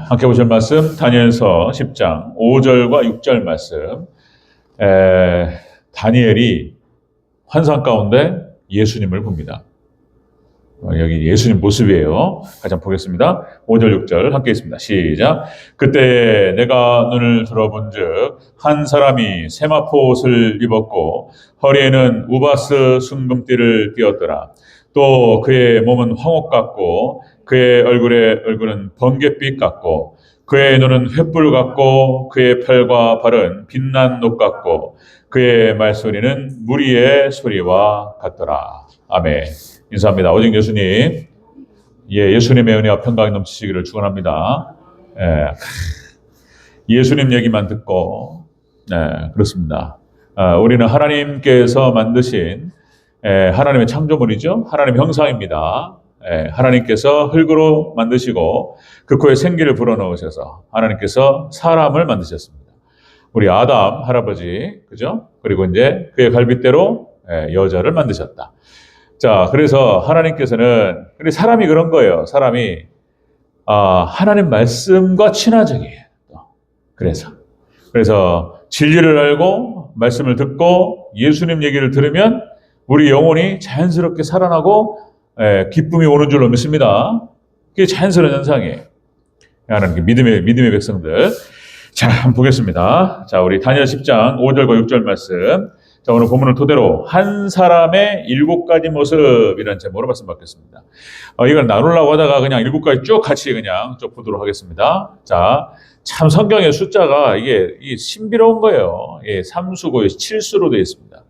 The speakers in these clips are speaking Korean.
함께 보실 말씀 다니엘서 10장 5절과 6절 말씀. 다니엘이 환상 가운데 예수님을 봅니다. 여기 예수님 모습이에요. 같이 한번 보겠습니다. 5절 6절 함께 있습니다. 시작. 그때 내가 눈을 들어본 즉 한 사람이 세마포 옷을 입었고 허리에는 우바스 순금띠를 띠었더라. 또 그의 몸은 황옥 같고 그의 얼굴은 번갯빛 같고 그의 눈은 횃불 같고 그의 팔과 발은 빛난 녹 같고 그의 말소리는 무리의 소리와 같더라. 아멘. 인사합니다. 오직 예수님, 예수님의 은혜와 평강이 넘치시기를 축원합니다. 예수님 얘기만 듣고, 그렇습니다. 우리는 하나님께서 만드신 하나님의 창조물이죠. 하나님의 형상입니다. 하나님께서 흙으로 만드시고 그 코에 생기를 불어넣으셔서 하나님께서 사람을 만드셨습니다. 우리 아담 할아버지, 그죠? 그리고 이제 그의 갈빗대로 여자를 만드셨다. 자, 그래서 하나님께서는, 근데 사람이 그런 거예요. 사람이, 하나님 말씀과 친화적이에요. 그래서 진리를 알고, 말씀을 듣고, 예수님 얘기를 들으면, 우리 영혼이 자연스럽게 살아나고, 기쁨이 오는 줄로 믿습니다. 그게 자연스러운 현상이에요. 하나님, 믿음의 백성들. 자, 한번 보겠습니다. 자, 우리 다니엘 10장 5절과 6절 말씀. 자, 오늘 본문을 토대로 한 사람의 7가지 모습이라는 제목으로 말씀 받겠습니다. 이걸 나누려고 하다가 그냥 7가지 쭉 같이 그냥 쭉 보도록 하겠습니다. 자, 참 성경의 숫자가 이게 신비로운 거예요. 3수고 7수로 되어 있습니다.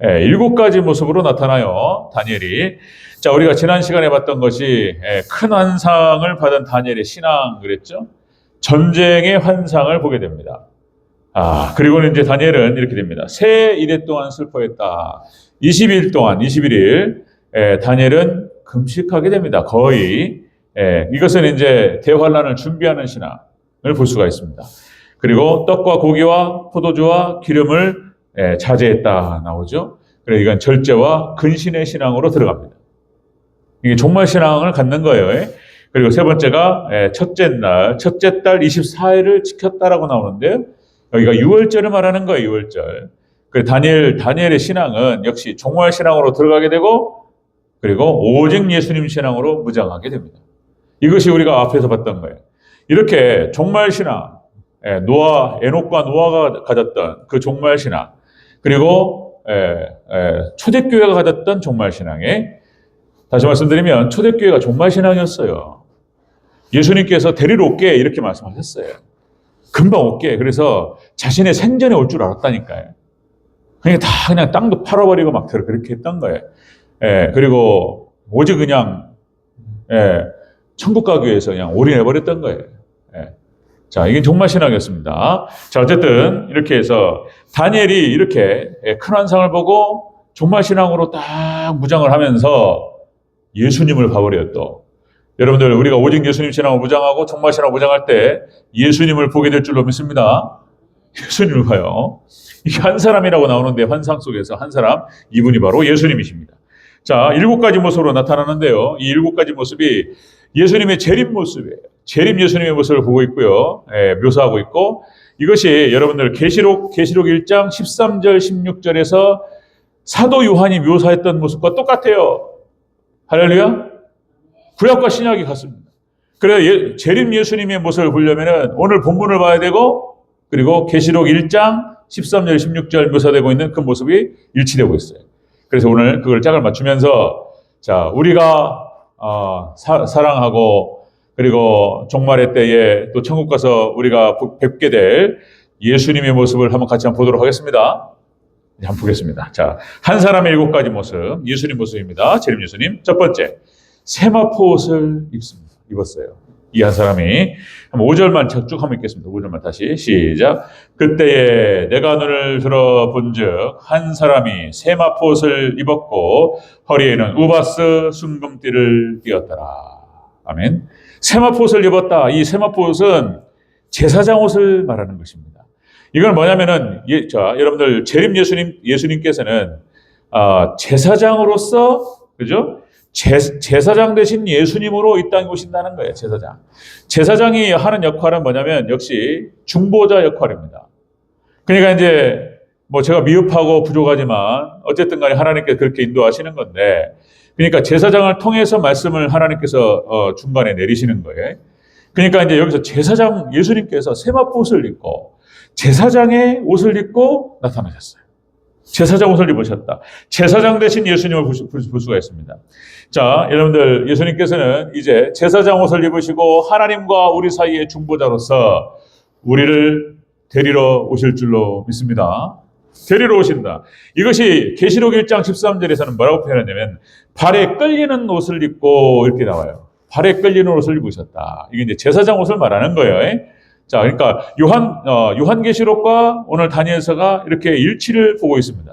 7가지 모습으로 나타나요. 다니엘이. 자, 우리가 지난 시간에 봤던 것이 큰 환상을 받은 다니엘의 신앙 그랬죠? 전쟁의 환상을 보게 됩니다. 그리고는 이제 다니엘은 이렇게 됩니다. 새 이래 동안 슬퍼했다. 21일, 다니엘은 금식하게 됩니다. 거의. 이것은 이제 대환란을 준비하는 신앙을 볼 수가 있습니다. 그리고 떡과 고기와 포도주와 기름을 자제했다 나오죠. 그래서 이건 절제와 근신의 신앙으로 들어갑니다. 이게 종말 신앙을 갖는 거예요. 그리고 세 번째가 첫째 달 24일을 지켰다라고 나오는데요. 여기가 6월절을 말하는 거예요, 6월절. 그 다니엘의 신앙은 역시 종말 신앙으로 들어가게 되고, 그리고 오직 예수님 신앙으로 무장하게 됩니다. 이것이 우리가 앞에서 봤던 거예요. 이렇게 종말 신앙, 에녹과 노아가 가졌던 그 종말 신앙, 그리고 초대교회가 가졌던 종말 신앙에, 다시 말씀드리면 초대교회가 종말 신앙이었어요. 예수님께서 데리러 올게 이렇게 말씀하셨어요. 금방 올게. 그래서 자신의 생전에 올 줄 알았다니까요. 그냥 땅도 팔아버리고 막 그렇게 했던 거예요. 그리고 오직 그냥, 천국 가기 위해서 그냥 올인해버렸던 거예요. 자, 이게 종말 신앙이었습니다. 자, 어쨌든 이렇게 해서 다니엘이 이렇게 큰 환상을 보고 종말 신앙으로 딱 무장을 하면서 예수님을 봐버려요, 또. 여러분들, 우리가 오직 예수님 신앙을 무장하고 종말 신앙을 무장할 때 예수님을 보게 될 줄로 믿습니다. 예수님을 봐요. 이게 한 사람이라고 나오는데 환상 속에서 한 사람, 이분이 바로 예수님이십니다. 자, 7가지 모습으로 나타나는데요. 이 7가지 모습이 예수님의 재림 모습이에요. 재림 예수님의 모습을 보고 있고요. 묘사하고 있고, 이것이 여러분들 계시록 1장 13절 16절에서 사도 요한이 묘사했던 모습과 똑같아요. 할렐루야. 구약과 신약이 같습니다. 그래서 재림 예수님의 모습을 보려면 오늘 본문을 봐야 되고, 그리고 계시록 1장 13절 16절 묘사되고 있는 그 모습이 일치되고 있어요. 그래서 오늘 그걸 짝을 맞추면서, 자, 우리가 사랑하고, 그리고 종말의 때에 또 천국 가서 우리가 뵙게 될 예수님의 모습을 한번 같이 보도록 하겠습니다. 한번 보겠습니다. 자, 한 사람의 7가지 모습, 예수님 모습입니다. 재림 예수님. 첫 번째, 세마포 옷을 입었어요. 이 한 사람이. 한번 5절만 쭉 한번 읽겠습니다. 5절만 다시. 시작. 그때에 내가 눈을 들어본 즉 한 사람이 세마포 옷을 입었고 허리에는 우바스 순금띠를 띠었더라. 아멘. 세마포 옷을 입었다. 이 세마포 옷은 제사장 옷을 말하는 것입니다. 이건 뭐냐면은, 자, 여러분들, 재림 예수님께서는, 제사장으로서, 그죠? 제사장 대신 예수님으로 이 땅에 오신다는 거예요. 제사장이 하는 역할은 뭐냐면 역시 중보자 역할입니다. 그러니까 이제 뭐 제가 미흡하고 부족하지만 어쨌든 간에 하나님께서 그렇게 인도하시는 건데, 그러니까 제사장을 통해서 말씀을 하나님께서 중간에 내리시는 거예요. 그러니까 이제 여기서 제사장 예수님께서 세마포 옷을 입고 제사장의 옷을 입고 나타나셨어요. 제사장 옷을 입으셨다. 제사장 대신 예수님을 볼 수가 있습니다. 자, 여러분들, 예수님께서는 이제 제사장 옷을 입으시고 하나님과 우리 사이의 중보자로서 우리를 데리러 오실 줄로 믿습니다. 데리러 오신다. 이것이 계시록 1장 13절에서는 뭐라고 표현하냐면 발에 끌리는 옷을 입고 이렇게 나와요. 발에 끌리는 옷을 입으셨다. 이게 이제 제사장 옷을 말하는 거예요. 자, 그러니까 요한계시록과 오늘 다니엘서가 이렇게 일치를 보고 있습니다.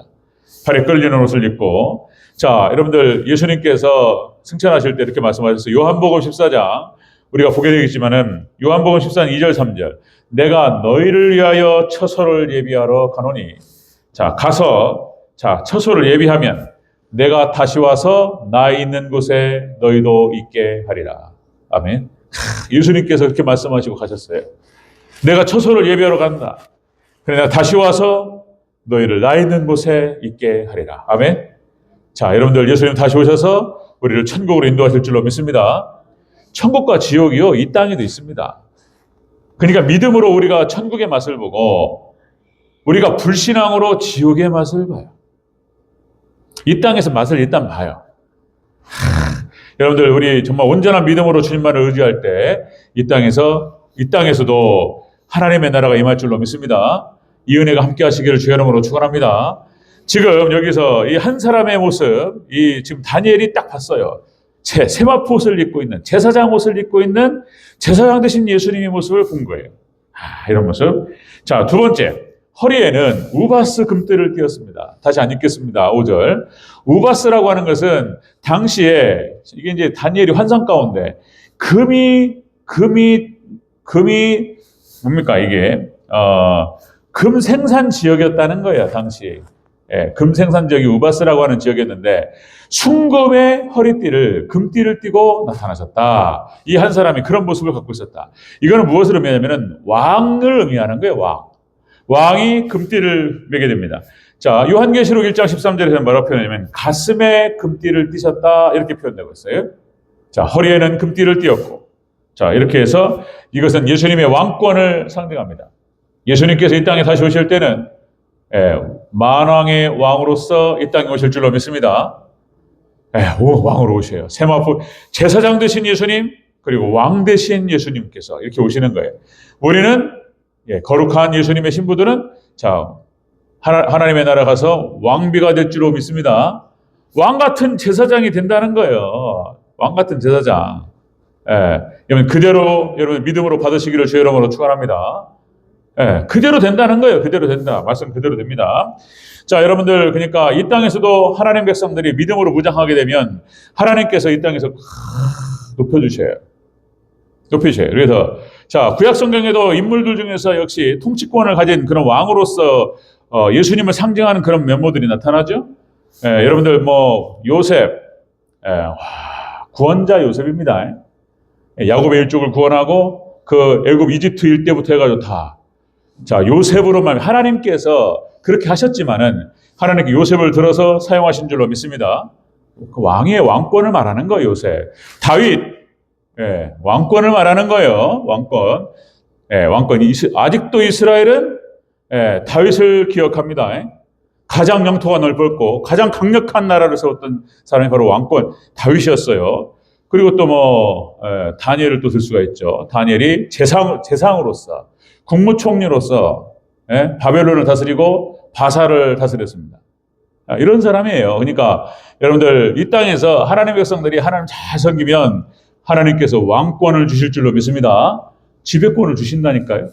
발에 끌리는 옷을 입고. 자, 여러분들, 예수님께서 승천하실 때 이렇게 말씀하셨어요. 요한복음 14장 우리가 보게 되겠지만은 요한복음 14장 2절 3절, 내가 너희를 위하여 처소를 예비하러 가노니. 자, 가서 처소를 예비하면 내가 다시 와서 나 있는 곳에 너희도 있게 하리라. 아멘. 예수님께서 그렇게 말씀하시고 가셨어요. 내가 처소를 예비하러 간다. 그래 내가 다시 와서 너희를 나 있는 곳에 있게 하리라. 아멘. 자, 여러분들, 예수님 다시 오셔서 우리를 천국으로 인도하실 줄로 믿습니다. 천국과 지옥이요, 이 땅에도 있습니다. 그러니까 믿음으로 우리가 천국의 맛을 보고 우리가 불신앙으로 지옥의 맛을 봐요. 이 땅에서 맛을 일단 봐요. 여러분들, 우리 정말 온전한 믿음으로 주님만을 의지할 때 이 땅에서도 하나님의 나라가 임할 줄로 믿습니다. 이 은혜가 함께 하시기를 주의 이름으로 축원합니다. 지금 여기서 이 한 사람의 모습, 지금 다니엘이 딱 봤어요. 세마포 옷을 입고 있는, 제사장 옷을 입고 있는 제사장 대신 예수님의 모습을 본 거예요. 이런 모습. 자, 두 번째, 허리에는 우바스 금띠를 띄었습니다. 다시 안 읽겠습니다. 5절. 우바스라고 하는 것은 당시에 이게 이제 다니엘이 환상 가운데 금이 뭡니까 이게 금 생산 지역이었다는 거예요. 당시. 예, 금 생산 지역이 우바스라고 하는 지역이었는데 순금의 허리띠를 금띠를 띠고 나타나셨다. 이 한 사람이 그런 모습을 갖고 있었다. 이거는 무엇을 의미하냐면은 왕을 의미하는 거예요. 왕이 금띠를 매게 됩니다. 자, 요한계시록 1장 13절에서는 뭐라고 표현하냐면 가슴에 금띠를 띠셨다 이렇게 표현되고 있어요. 자, 허리에는 금띠를 띠었고, 자, 이렇게 해서 이것은 예수님의 왕권을 상징합니다. 예수님께서 이 땅에 다시 오실 때는 만왕의 왕으로서 이 땅에 오실 줄로 믿습니다. 왕으로 오셔요. 세마포 제사장 되신 예수님, 그리고 왕 되신 예수님께서 이렇게 오시는 거예요. 우리는 거룩한 예수님의 신부들은 하나님의 나라 가서 왕비가 될 줄로 믿습니다. 왕 같은 제사장이 된다는 거예요. 왕 같은 제사장. 여러분 그대로 여러분 믿음으로 받으시기를 주의 이름으로 축원합니다. 그대로 된다는 거예요. 그대로 된다. 말씀 그대로 됩니다. 자, 여러분들, 그러니까 이 땅에서도 하나님 백성들이 믿음으로 무장하게 되면 하나님께서 이 땅에서 높여주셔요. 그래서 자, 구약 성경에도 인물들 중에서 역시 통치권을 가진 그런 왕으로서 예수님을 상징하는 그런 면모들이 나타나죠. 여러분들 요셉, 구원자 요셉입니다. 야곱의 일족을 구원하고 그 애굽 이집트 일대부터 해가지고 자, 요셉으로 말하면 하나님께서 그렇게 하셨지만은 하나님께 요셉을 들어서 사용하신 줄로 믿습니다. 그 왕의 왕권을 말하는 거예요, 요셉. 다윗, 왕권을 말하는 거예요, 왕권. 왕권이 아직도 이스라엘은 다윗을 기억합니다. 가장 영토가 넓었고 가장 강력한 나라를 세웠던 사람이 바로 왕권 다윗이었어요. 그리고 또 다니엘을 또 들 수가 있죠. 다니엘이 재상으로서 국무총리로서 바벨론을 다스리고 바사를 다스렸습니다. 이런 사람이에요. 그러니까 여러분들 이 땅에서 하나님의 백성들이 하나님 잘 섬기면 하나님께서 왕권을 주실 줄로 믿습니다. 지배권을 주신다니까요.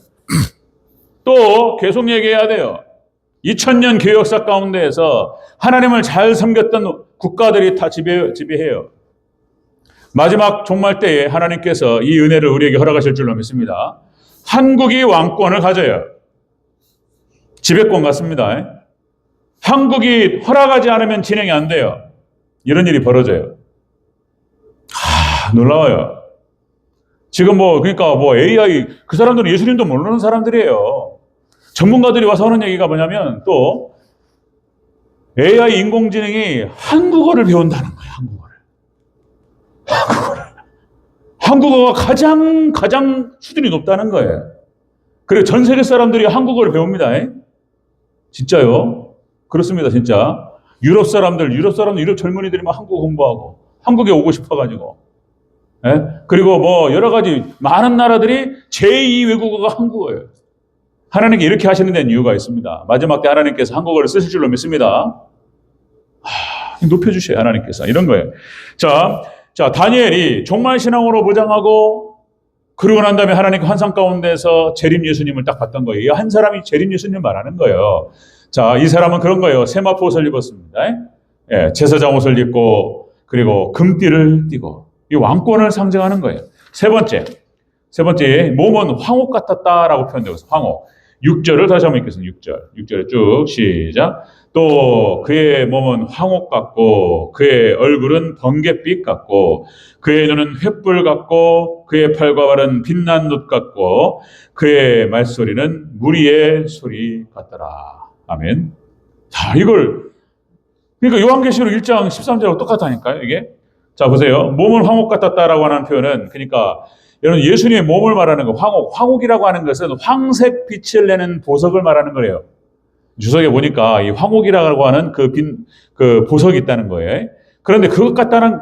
또 계속 얘기해야 돼요. 2000년 교회 역사 가운데에서 하나님을 잘 섬겼던 국가들이 다 지배해요. 마지막 종말 때에 하나님께서 이 은혜를 우리에게 허락하실 줄로 믿습니다. 한국이 왕권을 가져요. 지배권 같습니다. 한국이 허락하지 않으면 진행이 안 돼요. 이런 일이 벌어져요. 놀라워요. 지금 그러니까 AI, 그 사람들은 예수님도 모르는 사람들이에요. 전문가들이 와서 하는 얘기가 뭐냐면 또 AI 인공지능이 한국어를 배운다는 거예요, 한국어가 가장 수준이 높다는 거예요. 그리고 전 세계 사람들이 한국어를 배웁니다. 진짜요. 그렇습니다, 진짜. 유럽 젊은이들이 막 한국어 공부하고, 한국에 오고 싶어가지고. 그리고 여러 가지 많은 나라들이 제2 외국어가 한국어예요. 하나님께 이렇게 하시는 데는 이유가 있습니다. 마지막 때 하나님께서 한국어를 쓰실 줄로 믿습니다. 높여주셔요, 하나님께서. 이런 거예요. 자, 다니엘이 종말 신앙으로 무장하고, 그러고 난 다음에 하나님의 환상 가운데서 재림 예수님을 딱 봤던 거예요. 한 사람이 재림 예수님을 말하는 거예요. 자, 이 사람은 그런 거예요. 세마포 옷을 입었습니다. 제사장 옷을 입고, 그리고 금띠를 띠고, 이 왕권을 상징하는 거예요. 세 번째, 몸은 황옥 같았다라고 표현되고 있어요. 황옥. 6절을 다시 한번 읽겠습니다. 6절에 쭉 시작. 또 그의 몸은 황옥 같고 그의 얼굴은 번갯빛 같고 그의 눈은 횃불 같고 그의 팔과 발은 빛난 놋 같고 그의 말소리는 무리의 소리 같더라. 아멘. 자, 그러니까 요한계시록 1장 13절하고 똑같다니까요, 이게. 자, 보세요. 몸은 황옥 같았다라고 하는 표현은, 그러니까 여러분, 예수님의 몸을 말하는 거, 황옥이라고 하는 것은 황색 빛을 내는 보석을 말하는 거예요. 주석에 보니까 이 황옥이라고 하는 그 보석이 있다는 거예요. 그런데 그것 같다는,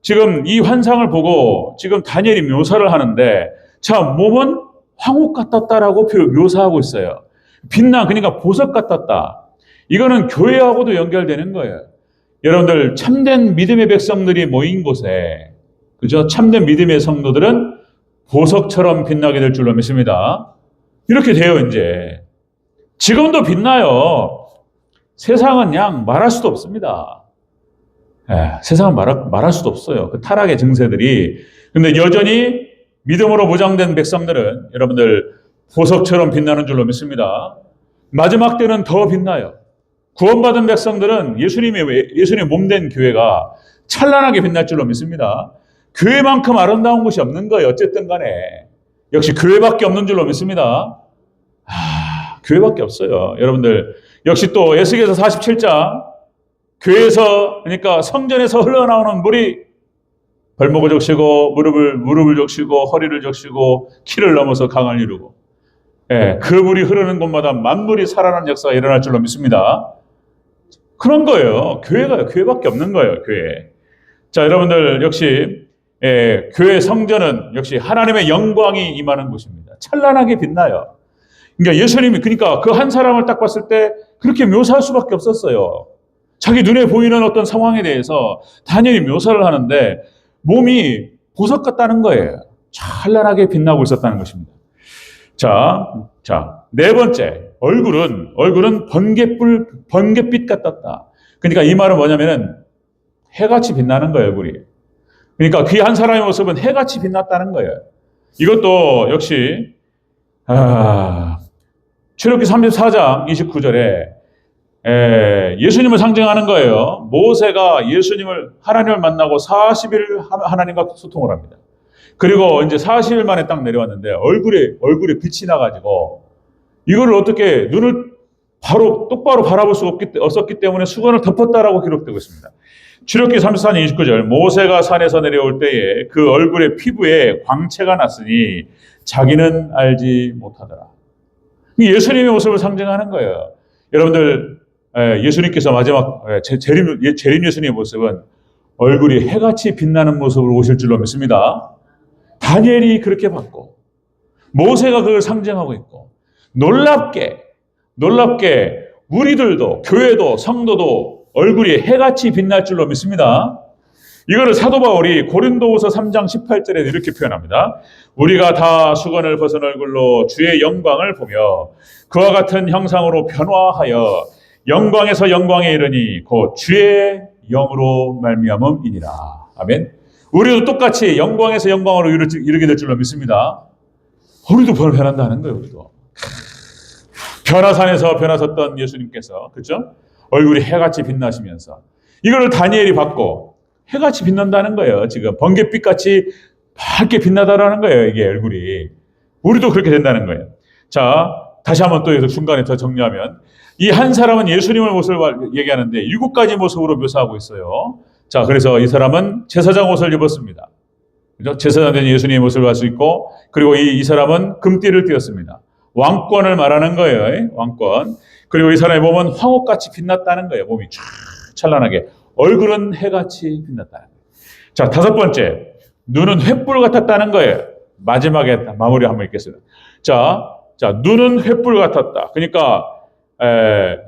지금 이 환상을 보고 지금 다니엘이 묘사를 하는데, 자, 몸은 황옥 같았다라고 묘사하고 있어요. 그러니까 보석 같았다. 이거는 교회하고도 연결되는 거예요. 여러분들, 참된 믿음의 백성들이 모인 곳에, 그죠? 참된 믿음의 성도들은 보석처럼 빛나게 될 줄로 믿습니다. 이렇게 돼요, 이제. 지금도 빛나요. 세상은 그냥 말할 수도 없습니다. 세상은 말할 수도 없어요. 그 타락의 증세들이. 근데 여전히 믿음으로 무장된 백성들은 여러분들 보석처럼 빛나는 줄로 믿습니다. 마지막 때는 더 빛나요. 구원받은 백성들은 예수님의 몸된 교회가 찬란하게 빛날 줄로 믿습니다. 교회만큼 아름다운 곳이 없는 거예요. 어쨌든 간에. 역시 교회밖에 없는 줄로 믿습니다. 교회밖에 없어요. 여러분들, 역시 또 에스겔서 47장, 교회에서, 그러니까 성전에서 흘러나오는 물이 발목을 적시고, 무릎을 적시고, 허리를 적시고, 키를 넘어서 강을 이루고, 그 물이 흐르는 곳마다 만물이 살아나는 역사가 일어날 줄로 믿습니다. 그런 거예요. 교회밖에 없는 거예요, 교회. 자, 여러분들, 역시, 교회 성전은 역시 하나님의 영광이 임하는 곳입니다. 찬란하게 빛나요. 그러니까 예수님이, 그러니까 그 한 사람을 딱 봤을 때 그렇게 묘사할 수밖에 없었어요. 자기 눈에 보이는 어떤 상황에 대해서 다니엘이 묘사를 하는데 몸이 보석 같다는 거예요. 찬란하게 빛나고 있었다는 것입니다. 자, 네 번째, 얼굴은 번갯빛 같았다. 그러니까 이 말은 뭐냐면은 해같이 빛나는 거예요, 얼굴이. 그러니까 그 한 사람의 모습은 해같이 빛났다는 거예요. 이것도 역시 출애굽기 34장 29절에 예수님을 상징하는 거예요. 모세가 하나님을 만나고 40일 하나님과 소통을 합니다. 그리고 이제 40일 만에 딱 내려왔는데 얼굴에 빛이 나가지고 이거를 어떻게 눈을 똑바로 바라볼 수 없었기 때문에 수건을 덮었다라고 기록되고 있습니다. 출애굽기 34장 29절, 모세가 산에서 내려올 때에 그 얼굴의 피부에 광채가 났으니 자기는 알지 못하더라. 예수님의 모습을 상징하는 거예요. 여러분들, 예수님께서 마지막 재림 예수님의 모습은 얼굴이 해같이 빛나는 모습으로 오실 줄로 믿습니다. 다니엘이 그렇게 봤고 모세가 그걸 상징하고 있고, 놀랍게 우리들도, 교회도, 성도도 얼굴이 해같이 빛날 줄로 믿습니다. 이거를 사도 바울이 고린도후서 3장 18절에 이렇게 표현합니다. 우리가 다 수건을 벗은 얼굴로 주의 영광을 보며 그와 같은 형상으로 변화하여 영광에서 영광에 이르니 곧 주의 영으로 말미암음이니라. 아멘. 우리도 똑같이 영광에서 영광으로 이르게 될 줄로 믿습니다. 우리도 변한다는 거예요. 우리도. 변화산에서 변화섰던 예수님께서, 그렇죠? 얼굴이 해같이 빛나시면서 이거를 다니엘이 받고 해같이 빛난다는 거예요. 지금 번갯빛같이 밝게 빛나다라는 거예요. 이게 얼굴이. 우리도 그렇게 된다는 거예요. 자, 다시 한번 또 여기서 중간에 더 정리하면 이 한 사람은 예수님의 모습을 얘기하는데 7가지 모습으로 묘사하고 있어요. 자, 그래서 이 사람은 제사장 옷을 입었습니다. 그죠? 제사장 된 예수님의 모습을 볼 수 있고, 그리고 이 사람은 금띠를 띄었습니다. 왕권을 말하는 거예요. 왕권. 그리고 이 사람의 몸은 황옥같이 빛났다는 거예요. 몸이 쫙 찬란하게. 얼굴은 해같이 빛났다는 거예요. 자, 5번째. 눈은 횃불 같았다는 거예요. 마지막에 마무리 한번 읽겠습니다. 자, 눈은 횃불 같았다. 그러니까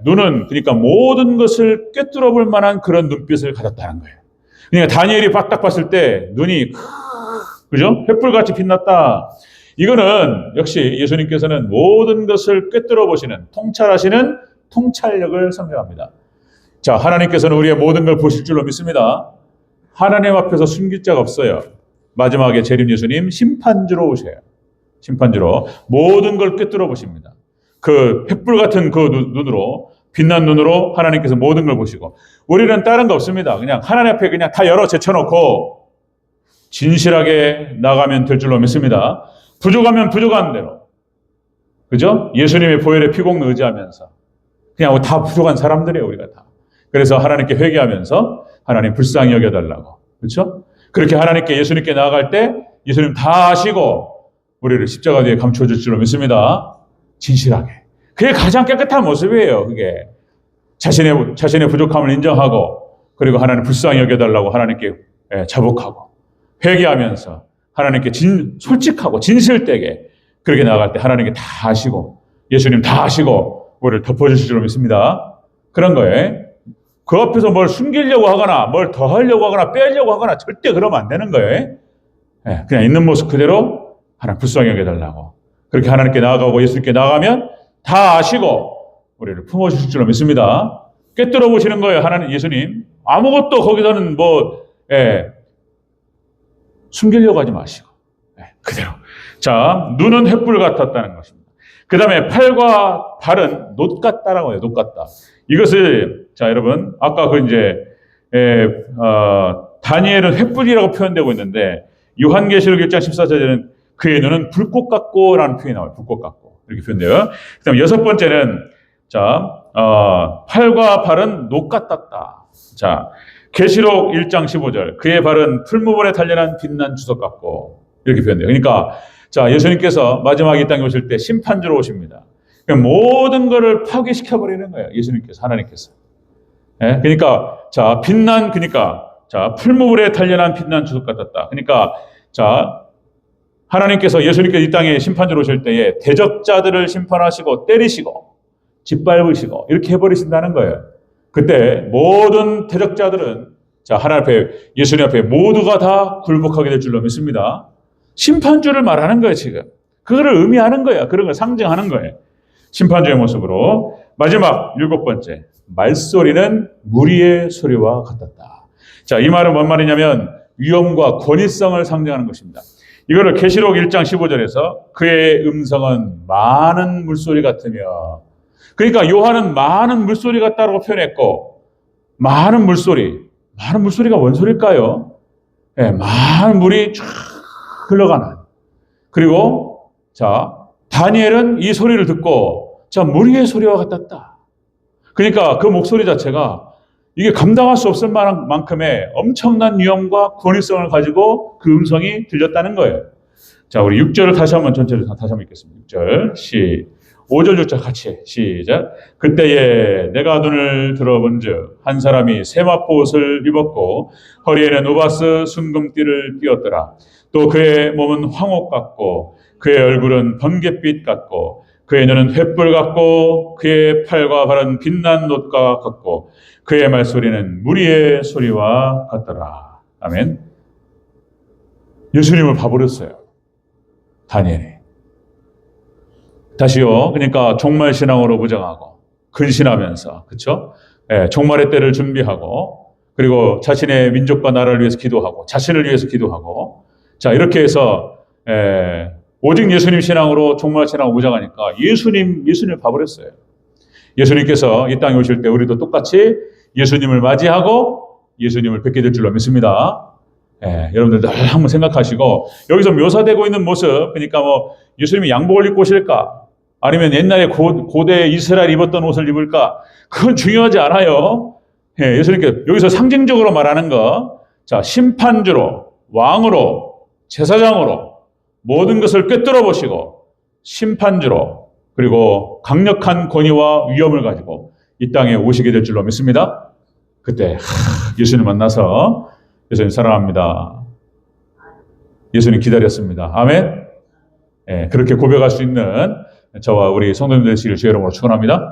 눈은 모든 것을 꿰뚫어 볼 만한 그런 눈빛을 가졌다는 거예요. 그러니까 다니엘이 딱 봤을 때 눈이 그죠? 횃불같이 빛났다. 이거는 역시 예수님께서는 모든 것을 꿰뚫어 보시는, 통찰하시는 통찰력을 설명합니다. 자, 하나님께서는 우리의 모든 걸 보실 줄로 믿습니다. 하나님 앞에서 숨길 자가 없어요. 마지막에 재림 예수님 심판주로 오셔요. 심판주로 모든 걸 꿰뚫어 보십니다. 그 횃불 같은 그 눈으로, 빛난 눈으로 하나님께서 모든 걸 보시고, 우리는 다른 거 없습니다. 그냥 하나님 앞에 그냥 다 열어 제쳐놓고 진실하게 나가면 될 줄로 믿습니다. 부족하면 부족한 대로, 그죠? 예수님의 보혈의 피공을 의지하면서 그냥 다 부족한 사람들이에요, 우리가 다. 그래서 하나님께 회개하면서 하나님 불쌍히 여겨달라고, 그렇죠? 그렇게 하나님께, 예수님께 나아갈 때 예수님 다 아시고 우리를 십자가 뒤에 감춰줄 줄로 믿습니다. 진실하게. 그게 가장 깨끗한 모습이에요. 그게 자신의 부족함을 인정하고, 그리고 하나님 불쌍히 여겨달라고 하나님께 자복하고 회개하면서 하나님께 솔직하고 진실되게 그렇게 나아갈 때 하나님께 다 아시고 예수님 다 아시고 우리를 덮어주실 줄로 믿습니다. 그런 거예요. 그 앞에서 뭘 숨기려고 하거나 뭘 더 하려고 하거나 빼려고 하거나 절대 그러면 안 되는 거예요. 그냥 있는 모습 그대로 하나님 불쌍히 여겨달라고 그렇게 하나님께 나아가고 예수님께 나아가면 다 아시고 우리를 품어주실 줄로 믿습니다. 꿰뚫어 보시는 거예요. 하나님, 예수님. 아무것도 거기서는 숨기려고 하지 마시고 그대로. 자, 눈은 횃불 같았다는 것입니다. 그 다음에 팔과 발은 놋 같다라고 해요. 놋 같다. 이것을, 자, 여러분, 아까 다니엘은 횃불이라고 표현되고 있는데, 요한계시록 1장 14절에는 그의 눈은 불꽃 같고 라는 표현이 나와요. 불꽃 같고. 이렇게 표현돼요. 그 다음 6번째는, 자, 팔과 발은 놋 같았다. 자, 계시록 1장 15절. 그의 발은 풀무불에 단련한 빛난 주석 같고. 이렇게 표현돼요. 그러니까, 자, 예수님께서 마지막에 이 땅에 오실 때 심판주로 오십니다. 그러니까 모든 것을 파괴시켜버리는 거예요. 예수님께서, 하나님께서. 그러니까, 자, 자, 풀무불에 단련한 빛난 주석 같았다. 그러니까, 자, 하나님께서 예수님께서 이 땅에 심판주로 오실 때에 대적자들을 심판하시고 때리시고 짓밟으시고 이렇게 해버리신다는 거예요. 그때 모든 대적자들은 자, 하나님 앞에, 예수님 앞에 모두가 다 굴복하게 될 줄로 믿습니다. 심판주를 말하는 거예요, 지금. 그거를 의미하는 거예요. 그런 걸 상징하는 거예요. 심판주의 모습으로. 마지막 7번째. 말소리는 무리의 소리와 같았다. 자, 이 말은 뭔 말이냐면 위엄과 권위성을 상징하는 것입니다. 이거를 계시록 1장 15절에서 그의 음성은 많은 물소리 같으며, 그러니까 요한은 많은 물소리 같다고 표현했고, 많은 물소리가 뭔 소리일까요? 많은 물이 쫙 흘러가는. 그리고 자, 다니엘은 이 소리를 듣고 자, 무리의 소리와 같았다. 그러니까 그 목소리 자체가 이게 감당할 수 없을 만큼의 엄청난 위엄과 권위성을 가지고 그 음성이 들렸다는 거예요. 자, 우리 6절을 다시 한번 전체를 다시 한번 읽겠습니다. 6절 5절 6절 같이 시작. 그때에 내가 눈을 들어본즉 한 사람이 세마포 옷을 입었고 허리에는 우바스 순금띠를 띄었더라. 또 그의 몸은 황옥 같고 그의 얼굴은 번갯빛 같고 그의 눈은 횃불 같고 그의 팔과 발은 빛난 놋과 같고 그의 말소리는 무리의 소리와 같더라. 아멘. 예수님을 봐버렸어요, 다니엘이. 다시요. 그러니까 종말신앙으로 무장하고 근신하면서, 그렇죠? 종말의 때를 준비하고, 그리고 자신의 민족과 나라를 위해서 기도하고 자신을 위해서 기도하고, 자, 이렇게 해서 오직 예수님 신앙으로 종말신앙으로 무장하니까 예수님을 봐버렸어요. 예수님께서 이 땅에 오실 때 우리도 똑같이 예수님을 맞이하고 예수님을 뵙게 될 줄로 믿습니다. 예, 여러분들 늘 한번 생각하시고 여기서 묘사되고 있는 모습, 그러니까 뭐 예수님이 양복을 입고 오실까? 아니면 옛날에 고대 이스라엘 입었던 옷을 입을까? 그건 중요하지 않아요. 예, 예수님께 여기서 상징적으로 말하는 거, 자, 심판주로, 왕으로, 제사장으로 모든 것을 꿰뚫어 보시고 심판주로, 그리고 강력한 권위와 위엄을 가지고 이 땅에 오시게 될 줄로 믿습니다. 그때 예수님 만나서 예수님 사랑합니다. 예수님 기다렸습니다. 아멘. 예, 그렇게 고백할 수 있는 저와 우리 성도님들 되시길 주의 이름으로 축원합니다.